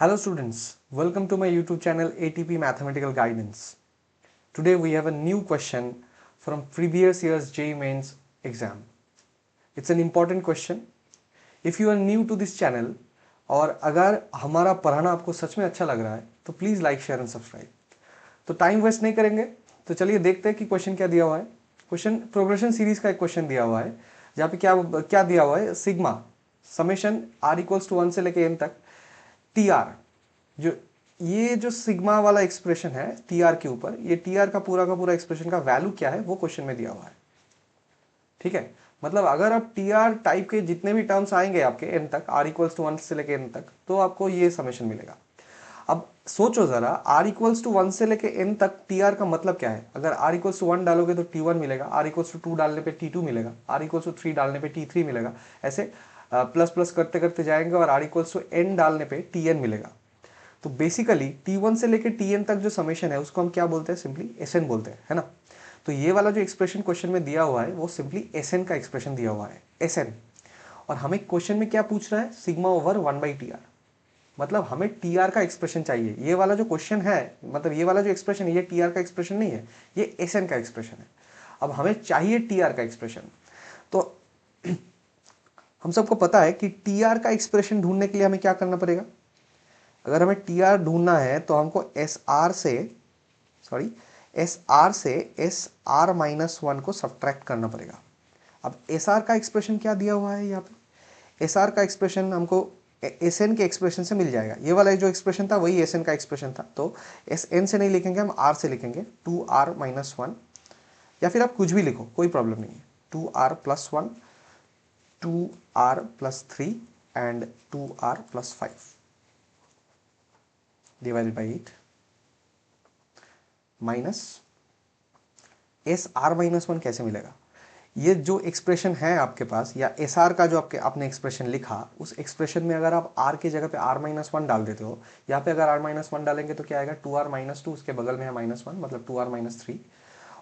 Hello students, welcome to my YouTube channel ATP Mathematical Guidance. Today we have a new question from previous year's JEE Mains exam. It's an important question. If you are new to this channel और अगर हमारा पढ़ाना आपको सच में अच्छा लग रहा है तो please like share and subscribe. तो टाइम वेस्ट नहीं करेंगे, तो चलिए देखते हैं कि क्वेश्चन क्या दिया हुआ है। क्वेश्चन प्रोग्रेशन सीरीज का एक क्वेश्चन दिया हुआ है जहाँ पे क्या क्या दिया हुआ है, sigma summation r equals to 1 से लेके n तक टी आर, जो ये जो सिग्मा वाला एक्सप्रेशन है टी आर के ऊपर, ये टी आर का पूरा एक्सप्रेशन का वैल्यू क्या है वो क्वेश्चन में दिया हुआ है। ठीक है, मतलब अगर आप टी आर टाइप के जितने भी टर्म्स आएंगे आपके एन तक, आर इक्वल्स टू 1 से लेके एन तक, तो आपको ये समेशन मिलेगा। अब सोचो जरा, r इक्वल्स टू 1 से लेके n तक टी आर का मतलब क्या है। अगर r इक्वल्स टू 1 डालोगे तो t1 मिलेगा, r इक्वल्स टू 2 डालने पे t2 मिलेगा, r इक्वल्स टू 3 डालने पे t3 मिलेगा, ऐसे प्लस प्लस करते करते जाएंगे और r इक्वल्स टू n डालने पे tn मिलेगा। तो बेसिकली t1 से लेके tn तक जो समेशन है उसको हम क्या बोलते हैं, सिंपली sn बोलते हैं, है ना। तो ये वाला जो एक्सप्रेशन क्वेश्चन में दिया हुआ है वो सिंपली sn का एक्सप्रेशन दिया हुआ है, sn। और हमें क्वेश्चन में क्या पूछ रहा है, सिग्मा ओवर 1/tr, मतलब हमें टीआर का एक्सप्रेशन चाहिए। ये वाला जो क्वेश्चन है, मतलब ये वाला जो एक्सप्रेशन है, ये टीआर का एक्सप्रेशन नहीं है, ये एसएन का एक्सप्रेशन है। अब हमें चाहिए टीआर का एक्सप्रेशन। तो हम सबको पता है कि टीआर का एक्सप्रेशन ढूंढने के लिए हमें क्या करना पड़ेगा। अगर हमें टीआर ढूंढना है तो हमको एस आर से एस आर माइनस 1 को सब्ट्रैक्ट करना पड़ेगा। अब एस आर का एक्सप्रेशन क्या दिया हुआ है यहाँ पे, एस आर का एक्सप्रेशन हमको एस एन के एक्सप्रेशन से मिल जाएगा। ये वाला जो एक्सप्रेशन था वही एस एन का एक्सप्रेशन था, तो एस एन से नहीं लिखेंगे, हम आर से लिखेंगे, 2r-1, या फिर आप कुछ भी लिखो, कोई प्रॉब्लम नहीं है। 2r+1, 2r+3 and 2r+5 divided by 8 minus S R minus 1 कैसे मिलेगा। ये जो एक्सप्रेशन है आपके पास, या एस आर का जो आपने एक्सप्रेशन लिखा, उस एक्सप्रेशन में अगर आप आर की जगह पे r-1 डाल देते हो, यहाँ पे अगर r-1 डालेंगे तो क्या आएगा, 2r-2, उसके बगल में है -1, मतलब 2r-3।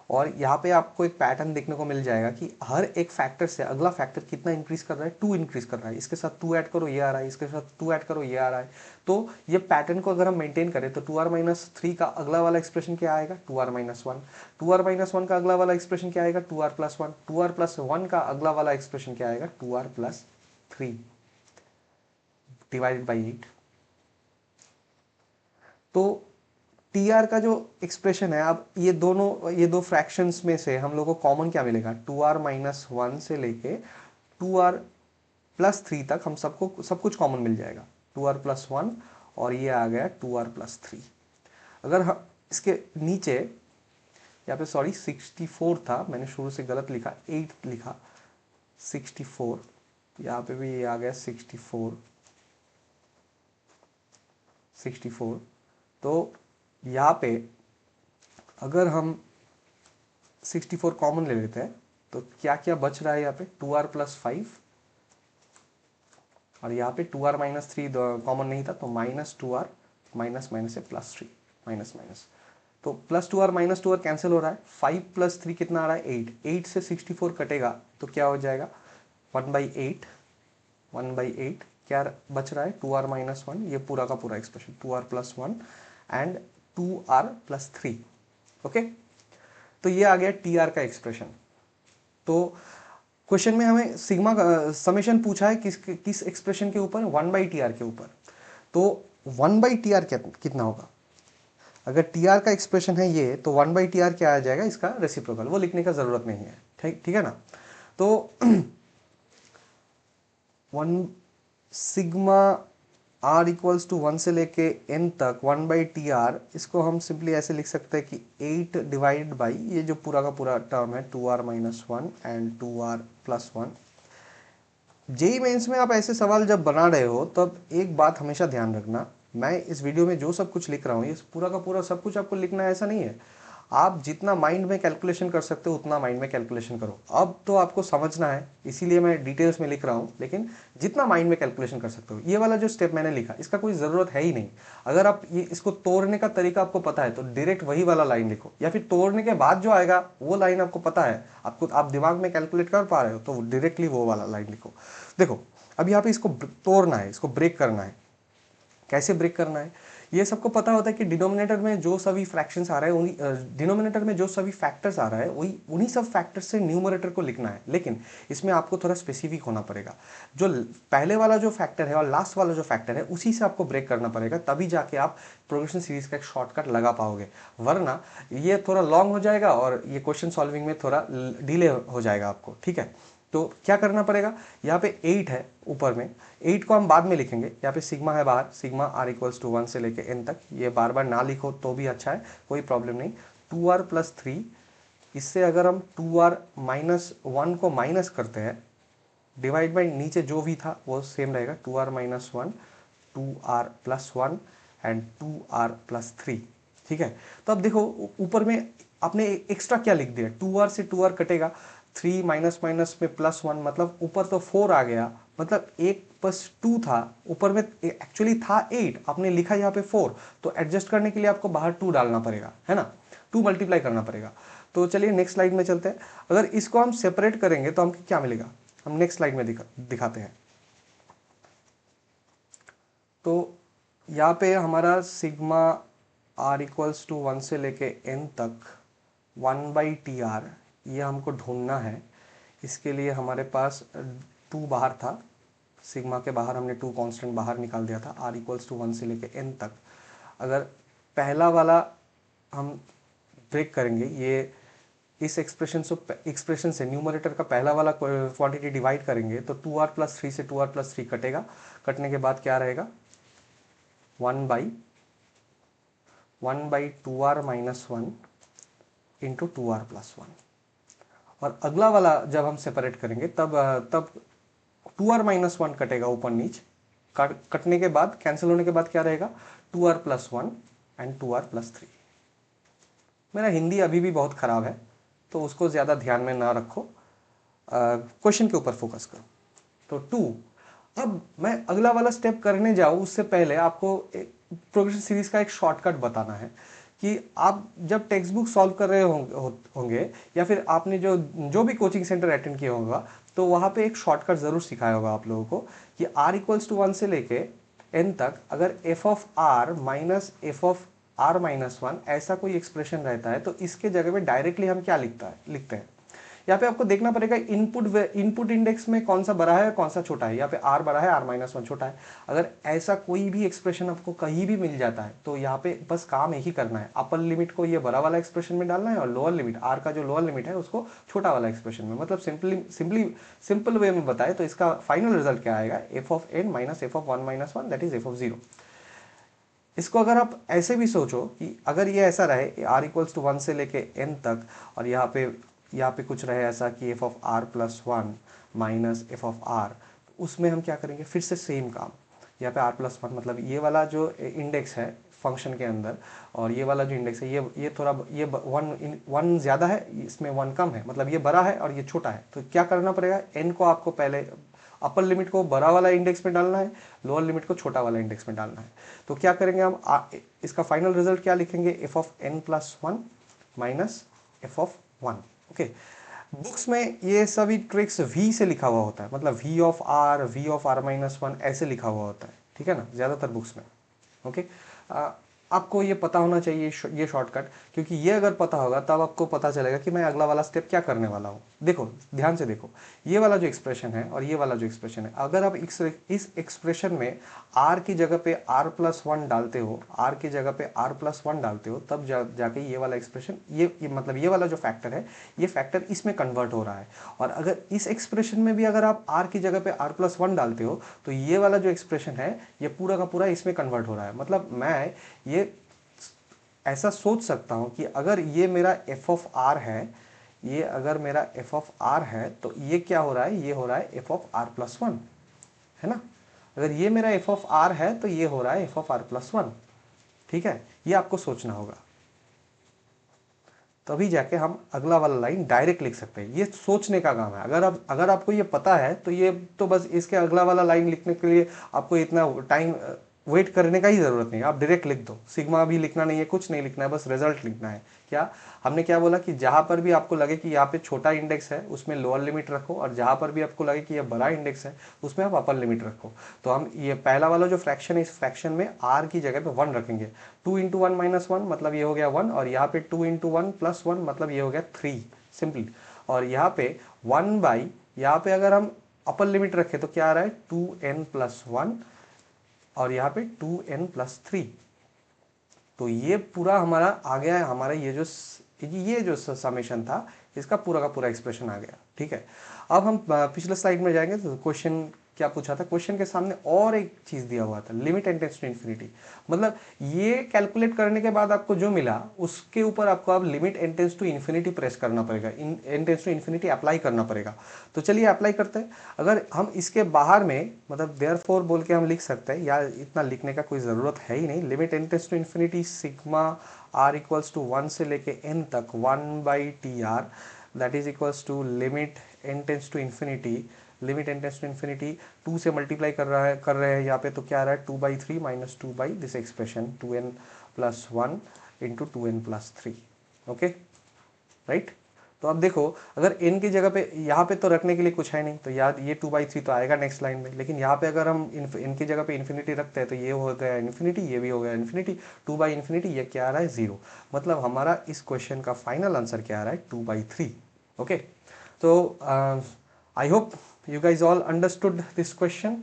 और यहाँ पे आपको एक पैटर्न देखने को मिल जाएगा कि हर एक फैक्टर से अगला फैक्टर कितना इंक्रीज कर रहा है, 2 इंक्रीज कर रहा है। इसके साथ 2 ऐड करो, ये आ रहा है, इसके साथ 2 ऐड करो, ये आ रहा है। तो ये पैटर्न को अगर हम मेंटेन करें तो 2r-3 का अगला वाला एक्सप्रेशन क्या आएगा, 2r-1। 2r-1 का अगला वाला एक्सप्रेशन क्या आएगा, 2r+1। 2r+1 का अगला वाला एक्सप्रेशन क्या आएगा, 2r+3 डिवाइडेड बाई 8। तो टीआर का जो एक्सप्रेशन है, अब ये दो फ्रैक्शंस में से हम लोग को कॉमन क्या मिलेगा, 2r-1 से लेके 2r+3 तक हम सबको सब कुछ कॉमन मिल जाएगा, 2r+1 और ये आ गया 2r+3। अगर हम इसके नीचे, यहाँ पे सॉरी 64 था, मैंने शुरू से गलत लिखा, 8 लिखा, 64, यहाँ पे भी ये आ गया 64। तो यहाँ पे अगर हम 64 कॉमन ले लेते हैं तो क्या क्या बच रहा है, यहाँ पे 2r+5, और यहाँ पे 2r-3 कॉमन नहीं था, तो -2r, माइनस माइनस से +3, माइनस माइनस, तो +2r -2r कैंसिल हो रहा है। 5+3 कितना आ रहा है, 8। 8 से 64 कटेगा तो क्या हो जाएगा, 1/8। 1/8 क्या बच रहा है, 2r-1, ये पूरा का पूरा expression, 2r+1 and 2r+3। Okay, तो ये आ गया टीआर का एक्सप्रेशन। तो क्वेश्चन में हमें सिग्मा का समेशन पूछा है किस एक्सप्रेशन के ऊपर, 1/tr के ऊपर। तो 1/tr कितना होगा। अगर टीआर का एक्सप्रेशन है ये, तो 1/tr क्या आ जाएगा, इसका रेसिप्रोकल, वो लिखने का जरूरत नहीं है। ठीक है ना। तो 1 सिग्मा r इक्वल्स टू 1 से लेके n तक 1/tr, इसको हम सिंपली ऐसे लिख सकते हैं कि 8 डिवाइड बाई ये जो पूरा का पूरा टर्म है, 2r-1 and 2r+1। JEE mains में आप ऐसे सवाल जब बना रहे हो तब एक बात हमेशा ध्यान रखना, मैं इस वीडियो में जो सब कुछ लिख रहा हूँ, ये पूरा का पूरा सब कुछ आपको लिखना है ऐसा नहीं है। आप जितना माइंड में कैलकुलेशन कर सकते हो उतना माइंड में कैलकुलेशन करो। अब तो आपको समझना है, इसीलिए मैं डिटेल्स में लिख रहा हूँ, लेकिन जितना माइंड में कैलकुलेशन कर सकते हो। ये वाला जो स्टेप मैंने लिखा, इसका कोई ज़रूरत है ही नहीं। अगर आप ये इसको तोड़ने का तरीका आपको पता है तो डायरेक्ट वही वाला लाइन लिखो, या फिर तोड़ने के बाद जो आएगा वो लाइन आपको पता है, आपको आप दिमाग में कैलकुलेट कर पा रहे हो, तो डायरेक्टली वो वाला लाइन लिखो। देखो, अब यहाँ पे इसको तोड़ना है, इसको ब्रेक करना है। कैसे ब्रेक करना है, ये सबको पता होता है कि डिनोमिनेटर में जो सभी फ्रैक्शंस आ रहे हैं उन्हीं डिनोमिनेटर में जो सभी फैक्टर्स आ रहा है वही उन्हीं सब फैक्टर्स से न्यूमरेटर को लिखना है। लेकिन इसमें आपको थोड़ा स्पेसिफिक होना पड़ेगा, जो पहले वाला जो फैक्टर है और लास्ट वाला जो फैक्टर है उसी से आपको ब्रेक करना पड़ेगा, तभी जाके आप प्रोग्रेशन सीरीज का एक शॉर्टकट लगा पाओगे, वरना ये थोड़ा लॉन्ग हो जाएगा और ये क्वेश्चन सॉल्विंग में थोड़ा डिले हो जाएगा आपको। ठीक है, तो क्या करना पड़ेगा, यहाँ पे 8 है ऊपर में, 8 को हम बाद में लिखेंगे। यहाँ पे सिग्मा है बाहर, सिग्मा आर इक्वल्स टू 1 से लेके n तक, ये बार बार ना लिखो तो भी अच्छा है, कोई प्रॉब्लम नहीं। 2r प्लस 3, इससे अगर हम 2r माइनस 1 को माइनस करते हैं, डिवाइड बाई नीचे जो भी था वो सेम रहेगा, 2r minus 1, 2r plus 1 and 2r plus 3। ठीक है, तो अब देखो ऊपर में आपने एक्स्ट्रा क्या लिख दिया, 2r से 2r कटेगा, 3 माइनस माइनस में प्लस 1, मतलब ऊपर तो 4 आ गया, मतलब 1 प्लस 2 था, ऊपर में एक्चुअली था 8, आपने लिखा यहाँ पे 4, तो एडजस्ट करने के लिए आपको बाहर 2 डालना पड़ेगा, है ना, 2 मल्टीप्लाई करना पड़ेगा। तो चलिए नेक्स्ट स्लाइड में चलते हैं। अगर इसको हम सेपरेट करेंगे तो हमको क्या मिलेगा, हम नेक्स्ट स्लाइड में दिखाते हैं। तो यहाँ पे हमारा सिग्मा आर इक्वल्स टू 1 से लेके n तक 1/tr, ये हमको ढूंढना है। इसके लिए हमारे पास 2 बाहर था, सिग्मा के बाहर हमने 2 कांस्टेंट बाहर निकाल दिया था, r इक्वल्स टू 1 से लेके n तक। अगर पहला वाला हम ब्रेक करेंगे, ये इस एक्सप्रेशन से न्यूमरेटर का पहला वाला क्वांटिटी डिवाइड करेंगे तो 2r प्लस 3 से 2r प्लस 3 कटेगा, कटने के बाद क्या रहेगा, 1/2r minus 1 into 2r plus 1। और अगला वाला जब हम सेपरेट करेंगे तब 2r माइनस 1 कटेगा ऊपर नीच, कटने के बाद कैंसिल होने के बाद क्या रहेगा, 2r plus 1 and 2r plus 3। मेरा हिंदी अभी भी बहुत खराब है तो उसको ज़्यादा ध्यान में ना रखो, क्वेश्चन के ऊपर फोकस करो। तो 2, अब मैं अगला वाला स्टेप करने जाऊँ उससे पहले आपको प्रोग्रेशन सीरीज का एक शॉर्टकट बताना है कि आप जब टेक्स्ट बुक सॉल्व कर रहे होंगे या फिर आपने जो भी कोचिंग सेंटर अटेंड किया होगा तो वहाँ पे एक शॉर्टकट ज़रूर सिखाया होगा आप लोगों को कि r इक्वल्स टू 1 से लेके n तक अगर f of r minus F of r minus 1 ऐसा कोई एक्सप्रेशन रहता है तो इसके जगह में डायरेक्टली हम क्या लिखते हैं। यहाँ पे आपको देखना पड़ेगा इनपुट इंडेक्स में कौन सा बड़ा है कौन सा छोटा है, यहाँ पे r बड़ा है r माइनस 1 छोटा है। अगर ऐसा कोई भी एक्सप्रेशन आपको कहीं भी मिल जाता है तो यहाँ पे बस काम एक ही करना है, अपर लिमिट को ये बड़ा वाला एक्सप्रेशन में डालना है और लोअर लिमिट r का जो लोअर लिमिट है उसको छोटा वाला एक्सप्रेशन में, मतलब सिंपल वे में बताए तो इसका फाइनल रिजल्ट क्या आएगा, f of n minus F of 1 minus 1 that is f of 0। इसको अगर आप ऐसे भी सोचो कि अगर ये ऐसा रहे r इक्वल्स टू 1 से लेके n तक और यहाँ पे कुछ रहे ऐसा कि f of r plus 1 minus F of r, उसमें हम क्या करेंगे, फिर से सेम काम, यहाँ पे r प्लस 1 मतलब ये वाला जो इंडेक्स है फंक्शन के अंदर और ये वाला जो इंडेक्स है ये थोड़ा ये 1 ज़्यादा है, इसमें 1 कम है, मतलब ये बड़ा है और ये छोटा है। तो क्या करना पड़ेगा, n को आपको पहले अपर लिमिट को बड़ा वाला इंडेक्स में डालना है, लोअर लिमिट को छोटा वाला इंडेक्स में डालना है। तो क्या करेंगे हम, इसका फाइनल रिजल्ट क्या लिखेंगे, f of n plus 1 minus F of 1। Okay, books में ये सभी ट्रिक्स v से लिखा हुआ होता है, मतलब v of r, v of r minus 1 ऐसे लिखा हुआ होता है, ठीक है ना, ज़्यादातर बुक्स में। ओके, आपको ये पता होना चाहिए ये शॉर्टकट, क्योंकि ये अगर पता होगा तब आपको पता चलेगा कि मैं अगला वाला स्टेप क्या करने वाला हूँ। देखो ध्यान से देखो, ये वाला जो एक्सप्रेशन है और ये वाला जो एक्सप्रेशन है, अगर आप इस एक्सप्रेशन में r की जगह पे r प्लस 1 डालते हो, r की जगह पे r प्लस 1 डालते हो, तब जाके ये वाला एक्सप्रेशन ये मतलब ये वाला जो फैक्टर है ये फैक्टर इसमें कन्वर्ट हो रहा है। और अगर इस एक्सप्रेशन में भी अगर आप r की जगह पे r प्लस 1 डालते हो तो ये वाला जो एक्सप्रेशन है ये पूरा का पूरा इसमें कन्वर्ट हो रहा है। मतलब मैं ये ऐसा सोच सकता हूँ कि अगर ये मेरा f ऑफ r है, ये अगर मेरा f ऑफ r है तो ये क्या हो रहा है, ये हो रहा है f ऑफ r प्लस 1, है ना। अगर ये मेरा f ऑफ r है तो ये हो रहा है f ऑफ r प्लस 1, ठीक है, ये आपको सोचना होगा, तभी जाके हम अगला वाला लाइन डायरेक्ट लिख सकते हैं। ये सोचने का काम है। अगर आपको ये पता है तो ये तो बस इसके अगला वाला लाइन लिखने के लिए आपको इतना टाइम वेट करने का ही ज़रूरत नहीं है, आप डायरेक्ट लिख दो। सिग्मा भी लिखना नहीं है, कुछ नहीं लिखना है, बस रिजल्ट लिखना है। क्या हमने क्या बोला कि जहाँ पर भी आपको लगे कि यहाँ पे छोटा इंडेक्स है उसमें लोअर लिमिट रखो, और जहाँ पर भी आपको लगे कि ये बड़ा इंडेक्स है उसमें आप अपर लिमिट रखो। तो हम ये पहला वाला जो फ्रैक्शन है, इस फ्रैक्शन में r की जगह पे 1 रखेंगे। 2 इंटू 1 माइनस 1 मतलब ये हो गया 1, और यहाँ पे 2 इंटू 1 प्लस 1 मतलब ये हो गया 3 सिंपली। और यहाँ पे 1 बाई, यहाँ पे अगर हम अपर लिमिट रखें तो क्या आ रहा है 2n प्लस 1, और यहाँ पे 2n प्लस 3। तो ये पूरा हमारा आ गया है, हमारा ये जो समेशन था इसका पूरा का पूरा एक्सप्रेशन आ गया। ठीक है, अब हम पिछले स्लाइड में जाएंगे तो क्वेश्चन क्या पूछा था, क्वेश्चन के सामने और एक चीज दिया हुआ था, limit n tends to infinity. मतलब ये कैलकुलेट करने के बाद आपको जो मिला उसके ऊपर आपको अब limit n tends to infinity press करना पड़ेगा, n tends to infinity apply करना पड़ेगा। तो चलिए अप्लाई करते हैं। अगर हम इसके बाहर में मतलब देयरफॉर बोल के हम लिख सकते हैं, या इतना लिखने का कोई ज़रूरत है ही नहीं। Limit n tends to infinity sigma r equals to 1 से लेके n तक 1 by t r, that is equals to limit n tends to infinity, limit n tends to infinity 2 से मल्टीप्लाई कर रहे हैं यहाँ पे, तो क्या आ रहा है 2 by 3 minus 2 by this expression 2n plus 1 into 2n plus 3। Okay right. तो अब देखो अगर n की जगह पे यहाँ पे तो रखने के लिए कुछ है नहीं, तो याद ये 2 बाई 3 तो आएगा नेक्स्ट लाइन में, लेकिन यहाँ पे अगर हम n की जगह पे इन्फिनिटी रखते हैं तो ये हो गया इन्फिनिटी, ये भी हो गया इन्फिनिटी, 2 बाई इन्फिनिटी, ये क्या आ रहा है 0। मतलब हमारा इस क्वेश्चन का फाइनल आंसर क्या आ रहा है 2 बाई 3। ओके, तो I hope you guys all understood this question,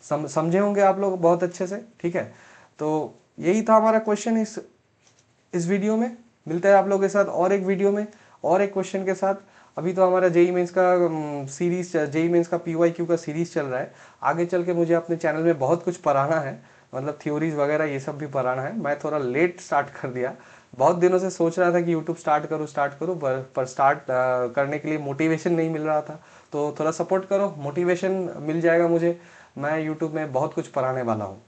समझे होंगे आप लोग बहुत अच्छे से। ठीक है, तो यही था हमारा क्वेश्चन इस वीडियो में। मिलते हैं आप लोगों के साथ और एक वीडियो में और एक क्वेश्चन के साथ। अभी तो हमारा जेई मेंस का सीरीज, जेई मेंस का PYQ का सीरीज चल रहा है। आगे चल के मुझे अपने चैनल में बहुत कुछ पढ़ाना है, मतलब थ्योरीज वगैरह ये सब भी पढ़ाना है। मैं थोड़ा लेट स्टार्ट कर दिया, बहुत दिनों से सोच रहा था कि यूट्यूब स्टार्ट करूँ पर स्टार्ट करने के लिए मोटिवेशन नहीं मिल रहा था। तो थोड़ा सपोर्ट करो, मोटिवेशन मिल जाएगा मुझे। मैं यूट्यूब में बहुत कुछ पढ़ाने वाला हूँ।